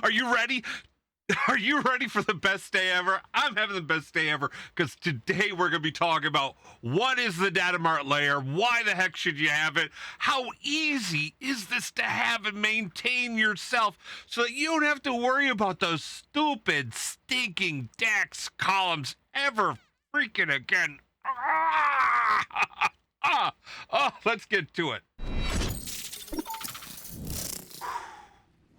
Are you ready? Are you ready for the best day ever? I'm having the best day ever because today we're going to be talking about what is the DataMart layer, why the heck should you have it, how easy is this to have and maintain yourself so that you don't have to worry about those stupid, stinking DAX columns ever freaking again. Let's get to it.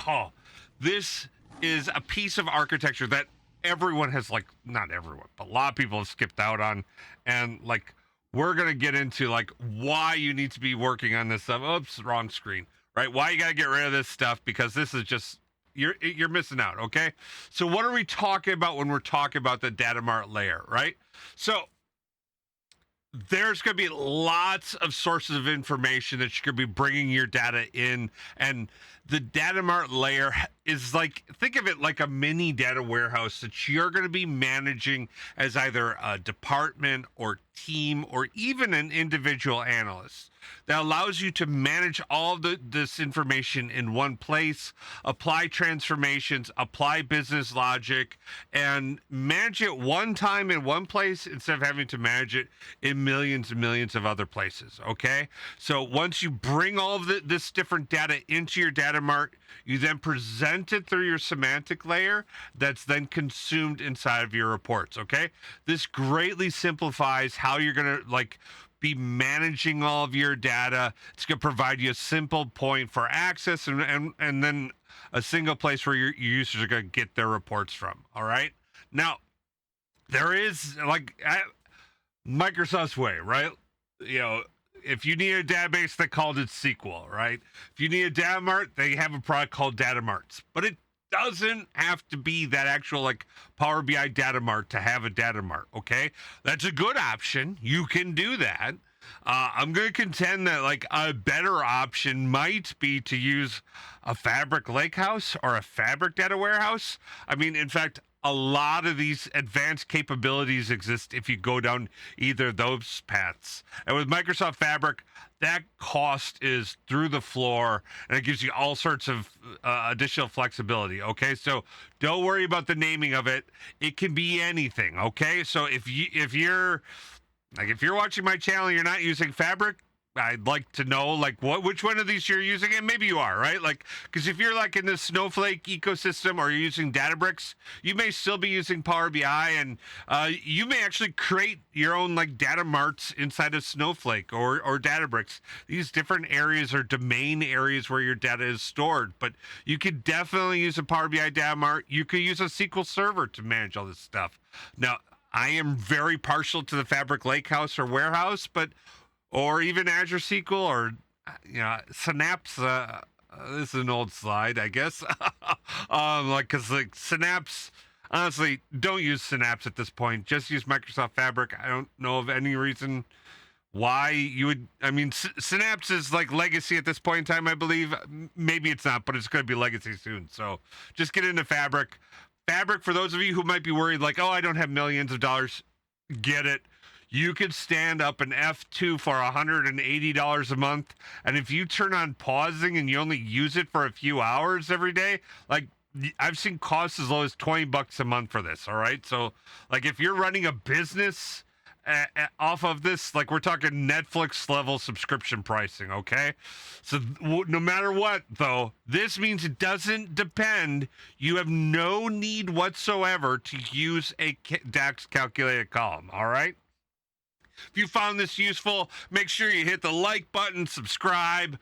Oh, this is a piece of architecture that everyone has, like, not everyone, but a lot of people have skipped out on. And, like, we're going to get into, like, why you need to be working on this stuff. Oops, wrong screen, right? Why you got to get rid of this stuff, because this is just, you're missing out, okay? So what are we talking about when we're talking about the DataMart layer, right? So there's going to be lots of sources of information that you're going to be bringing your data in, and the DataMart layer is like, think of it like a mini data warehouse that you're going to be managing as either a department or team or even an individual analyst. That allows you to manage all of this information in one place, apply transformations, apply business logic, and manage it one time in one place instead of having to manage it in millions and millions of other places, okay? So once you bring all of this different data into your data mart, you then present it through your semantic layer that's then consumed inside of your reports, okay? This greatly simplifies how you're going to, like, be managing all of your data. It's going to provide you a simple point for access and then a single place where your users are going to get their reports from. All right. Now, there is, like, Microsoft's way, right? You know, if you need a database, they called it SQL, right? If you need a data mart, they have a product called DataMarts, but it doesn't have to be that actual, like, Power BI data mart to have a data mart, okay? That's a good option. You can do that. I'm going to contend that, like, a better option might be to use a Fabric Lakehouse or a Fabric data warehouse. I mean, in fact, a lot of these advanced capabilities exist if you go down either of those paths. And with Microsoft Fabric, that cost is through the floor, and it gives you all sorts of additional flexibility. Okay, so don't worry about the naming of it. It can be anything. Okay, so if you're watching my channel and you're not using Fabric, I'd like to know, like, which one of these you're using, and maybe you are, right? Like, because if you're, like, in the Snowflake ecosystem or you're using Databricks, you may still be using Power BI, and you may actually create your own, like, data marts inside of Snowflake or Databricks. These different areas are domain areas where your data is stored, but you could definitely use a Power BI data mart. You could use a SQL Server to manage all this stuff. Now, I am very partial to the Fabric Lakehouse or warehouse, or even Azure SQL, or, you know, Synapse. This is an old slide, I guess. Because, like, Synapse, honestly, don't use Synapse at this point. Just use Microsoft Fabric. I don't know of any reason why you would. I mean, Synapse is, like, legacy at this point in time, I believe. Maybe it's not, but it's going to be legacy soon. So just get into Fabric. Fabric, for those of you who might be worried, like, oh, I don't have millions of dollars, get it. You could stand up an F2 for $180 a month, and if you turn on pausing and you only use it for a few hours every day, like, I've seen costs as low as $20 a month for this. All right, so, like, if you're running a business off of this, like, we're talking Netflix level subscription pricing. Okay, so no matter what, though, this means it doesn't depend. You have no need whatsoever to use a DAX calculated column. All right. If you found this useful, make sure you hit the like button, subscribe,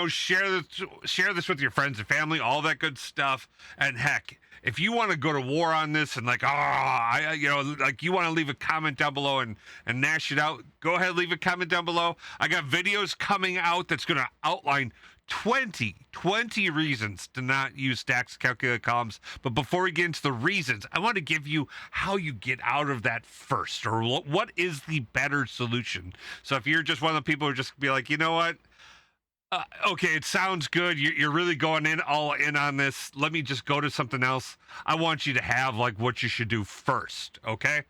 share this with your friends and family, all that good stuff. And heck, if you want to go to war on this and, like, you want to leave a comment down below and gnash it out, go ahead, leave a comment down below. I got videos coming out that's going to outline 20 reasons to not use DAX calculated columns. But before we get into the reasons, I want to give you how you get out of that first, or what is the better solution. So if you're just one of the people who just be like, you know what, okay, it sounds good, you're really going all in on this, let me just go to something else. I want you to have, like, what you should do first. Okay,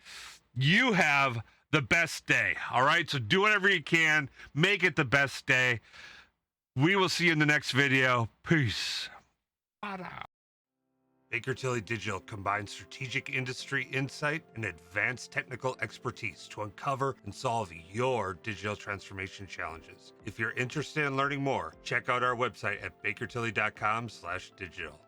you have the best day. All right, so do whatever you can, make it the best day. We will see you in the next video. Peace. Baker Tilly Digital combines strategic industry insight and advanced technical expertise to uncover and solve your digital transformation challenges. If you're interested in learning more, check out our website at bakertilly.com/digital.